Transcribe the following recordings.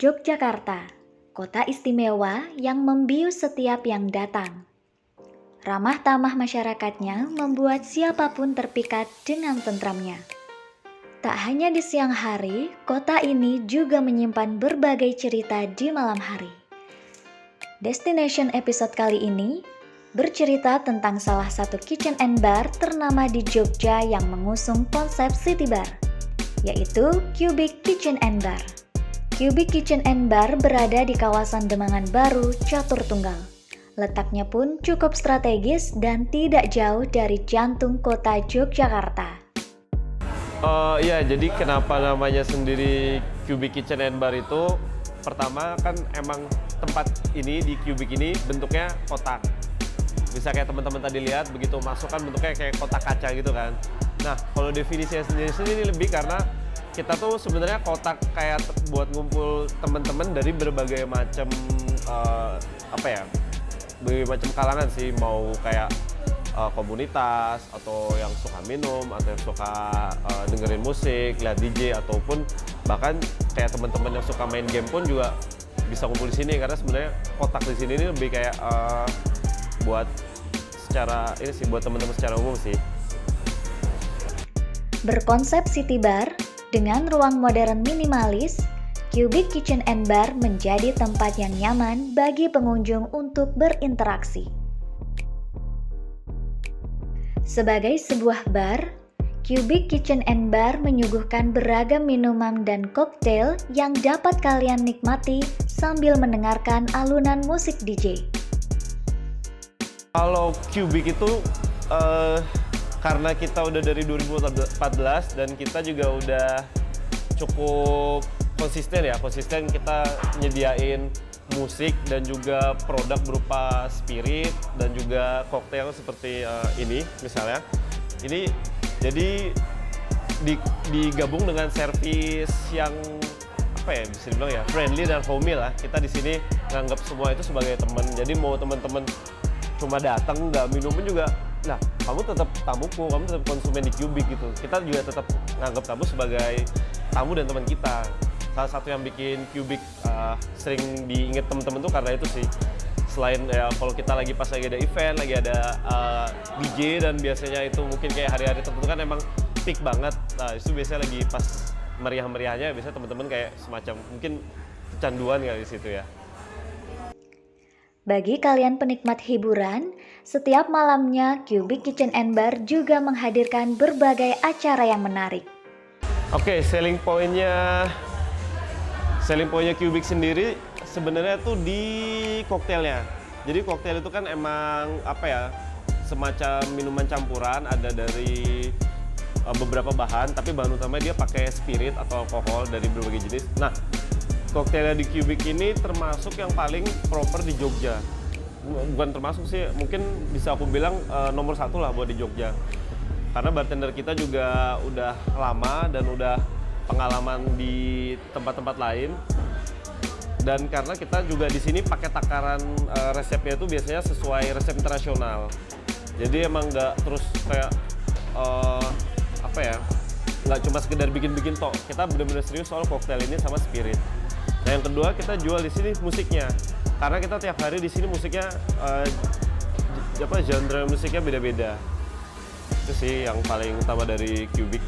Yogyakarta, kota istimewa yang membius setiap yang datang. Ramah tamah masyarakatnya membuat siapapun terpikat dengan tentramnya. Tak hanya di siang hari, kota ini juga menyimpan berbagai cerita di malam hari. Destination episode kali ini bercerita tentang salah satu kitchen and bar ternama di Jogja yang mengusung konsep city bar, yaitu Cubic Kitchen and Bar. Cubic Kitchen and Bar berada di kawasan Demangan Baru, Catur Tunggal. Letaknya pun cukup strategis dan tidak jauh dari jantung kota Yogyakarta. Ya, jadi kenapa namanya sendiri Cubic Kitchen and Bar itu, pertama kan emang tempat ini di Cubic ini bentuknya kotak. Bisa kayak teman-teman tadi lihat, begitu masuk kan bentuknya kayak kotak kaca gitu kan. Nah, kalau definisinya sendiri lebih karena kita tuh sebenarnya kotak kayak buat ngumpul teman-teman dari berbagai macam berbagai macam kalangan sih, mau kayak komunitas atau yang suka minum atau yang suka dengerin musik, lihat DJ ataupun bahkan kayak teman-teman yang suka main game pun juga bisa kumpul di sini, karena sebenarnya kotak di sini ini lebih kayak buat teman-teman secara umum sih. Berkonsep city bar dengan ruang modern minimalis, Cubic Kitchen and Bar menjadi tempat yang nyaman bagi pengunjung untuk berinteraksi. Sebagai sebuah bar, Cubic Kitchen and Bar menyuguhkan beragam minuman dan koktail yang dapat kalian nikmati sambil mendengarkan alunan musik DJ. Kalau Cubic itu karena kita udah dari 2014 dan kita juga udah cukup konsisten kita nyediain musik dan juga produk berupa spirit dan juga koktail seperti ini misalnya. Ini jadi digabung dengan servis yang bisa dibilang ya friendly dan homey lah. Kita di sini nganggap semua itu sebagai teman. Jadi mau teman-teman cuma datang nggak minum pun juga, nah kamu tetap tamuku, kamu tetap konsumen di Cubic gitu. Kita juga tetap nganggap kamu sebagai tamu dan teman kita. Salah satu yang bikin Cubic sering diinget teman-teman tuh karena itu sih. Selain ya kalau kita lagi pas lagi ada event, lagi ada DJ dan biasanya itu mungkin kayak hari-hari tertentu kan emang peak banget. Nah itu biasanya lagi pas meriah-meriahnya, biasanya teman-teman kayak semacam mungkin kecanduan kali di situ ya. Bagi kalian penikmat hiburan, setiap malamnya Cubic Kitchen and Bar juga menghadirkan berbagai acara yang menarik. Oke, selling pointnya Cubic sendiri sebenarnya tuh di koktailnya. Jadi koktail itu kan emang semacam minuman campuran, ada dari beberapa bahan, tapi bahan utama dia pakai spirit atau alkohol dari berbagai jenis. Nah, koktailnya di Cubic ini termasuk yang paling proper di Jogja. Bukan termasuk sih, mungkin bisa aku bilang nomor 1 lah buat di Jogja. Karena bartender kita juga udah lama dan udah pengalaman di tempat-tempat lain. Dan karena kita juga di sini pakai takaran resepnya itu biasanya sesuai resep internasional. Jadi emang nggak terus kayak nggak cuma sekedar bikin-bikin tok. Kita benar-benar serius soal koktail ini sama spirit. Nah yang kedua, kita jual di sini musiknya, karena kita tiap hari di sini musiknya genre musiknya beda-beda. Itu sih yang paling utama dari Cubic.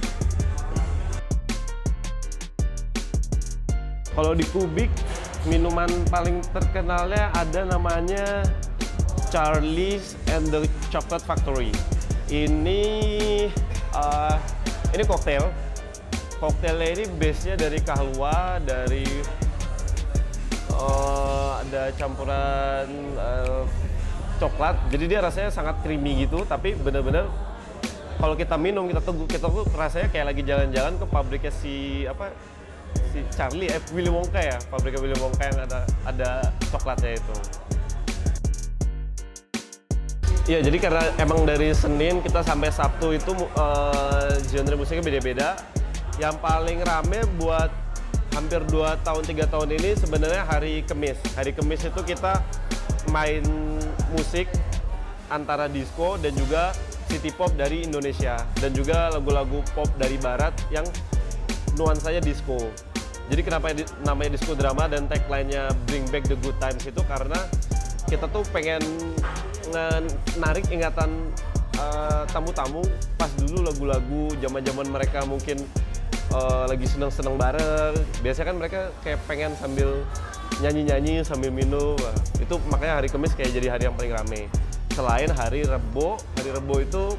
Kalau di Cubic, minuman paling terkenalnya ada namanya Charlie's and the Chocolate Factory. Ini koktail. Koktailnya ini base-nya dari kahlua, dari ada campuran coklat. Jadi dia rasanya sangat creamy gitu, tapi bener-bener kalau kita minum kita tuh rasanya kayak lagi jalan-jalan ke pabriknya si Charlie Willy Wonka ya, pabriknya Willy Wonka yang ada coklatnya itu. Ya, jadi karena emang dari Senin kita sampai Sabtu itu genre musiknya beda-beda. Yang paling rame buat hampir 2 tahun 3 tahun ini sebenarnya hari Kamis. Hari Kamis itu kita main musik antara disco dan juga city pop dari Indonesia dan juga lagu-lagu pop dari barat yang nuansanya disco. Jadi kenapa namanya disco drama dan tagline-nya Bring Back the Good Times itu karena kita tuh pengen narik ingatan tamu-tamu pas dulu lagu-lagu zaman-zaman mereka mungkin lagi seneng-seneng bareng. Biasanya kan mereka kayak pengen sambil nyanyi-nyanyi sambil minum. Nah, itu makanya hari Kamis kayak jadi hari yang paling rame. Selain hari Rebo itu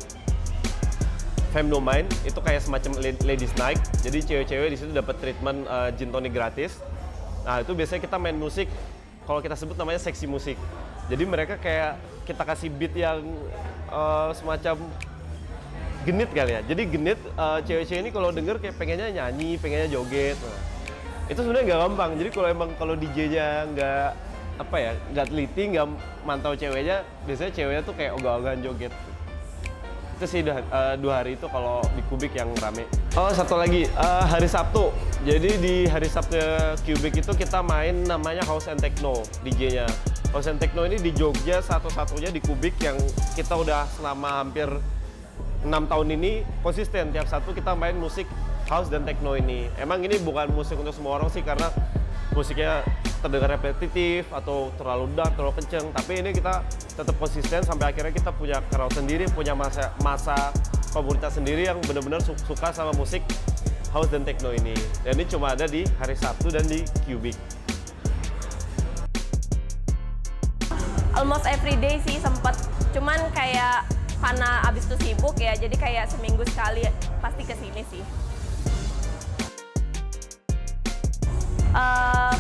Femnomine, itu kayak semacam ladies night. Jadi cewek-cewek di situ dapat treatment gin tonic gratis. Nah, itu biasanya kita main musik, kalau kita sebut namanya seksi musik. Jadi mereka kayak kita kasih beat yang semacam genit kali ya. Jadi genit, cewek-cewek ini kalau denger kayak pengennya nyanyi, pengennya joget. Nah, itu sebenarnya nggak gampang. Jadi kalau DJ-nya nggak teliti, nggak mantau ceweknya, biasanya ceweknya tuh kayak ogah-ogahan joget. Itu sih 2 hari itu kalau di Kubik yang rame. Oh, satu lagi, hari Sabtu. Jadi di hari Sabtu Kubik itu kita main namanya House and Techno, DJ-nya. House and Techno ini di Jogja satu-satunya di Kubik yang kita udah selama hampir 6 tahun ini konsisten. Tiap Sabtu kita main musik House dan Techno ini. Emang ini bukan musik untuk semua orang sih, karena musiknya terdengar repetitif atau terlalu dark, terlalu kenceng. Tapi ini kita tetap konsisten sampai akhirnya kita punya crowd sendiri, punya masa komunitas sendiri yang benar-benar suka sama musik House dan Techno ini. Dan ini cuma ada di hari Sabtu dan di Kubik. Almost every day sih sempet, cuman kayak karena abis itu sibuk ya, jadi kayak seminggu sekali pasti kesini sih.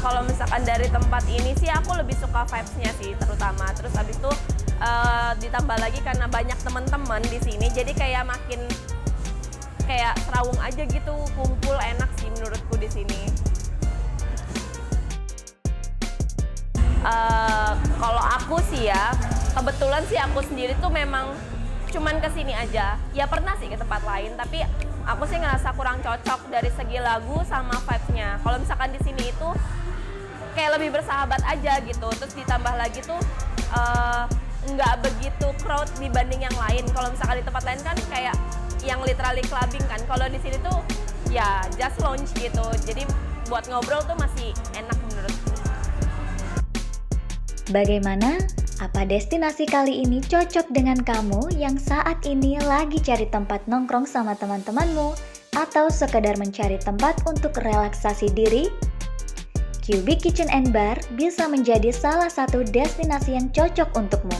Kalau misalkan dari tempat ini sih aku lebih suka vibes-nya sih terutama. Terus abis itu ditambah lagi karena banyak teman-teman di sini, jadi kayak makin kayak serawung aja gitu, kumpul enak sih menurutku di sini. Kalau aku sih ya, kebetulan sih aku sendiri tuh memang cuman kesini aja. Ya pernah sih ke tempat lain, tapi aku sih ngerasa kurang cocok dari segi lagu sama vibes-nya. Kalau misalkan di sini itu kayak lebih bersahabat aja gitu. Terus ditambah lagi tuh nggak begitu crowd dibanding yang lain. Kalau misalkan di tempat lain kan kayak yang literally clubbing kan. Kalau di sini tuh ya just lounge gitu. Jadi buat ngobrol tuh masih enak menurutku. Bagaimana? Apa destinasi kali ini cocok dengan kamu yang saat ini lagi cari tempat nongkrong sama teman-temanmu atau sekedar mencari tempat untuk relaksasi diri? Kubik Kitchen and Bar bisa menjadi salah satu destinasi yang cocok untukmu.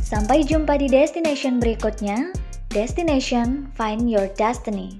Sampai jumpa di destination berikutnya. Destination Find Your Destiny.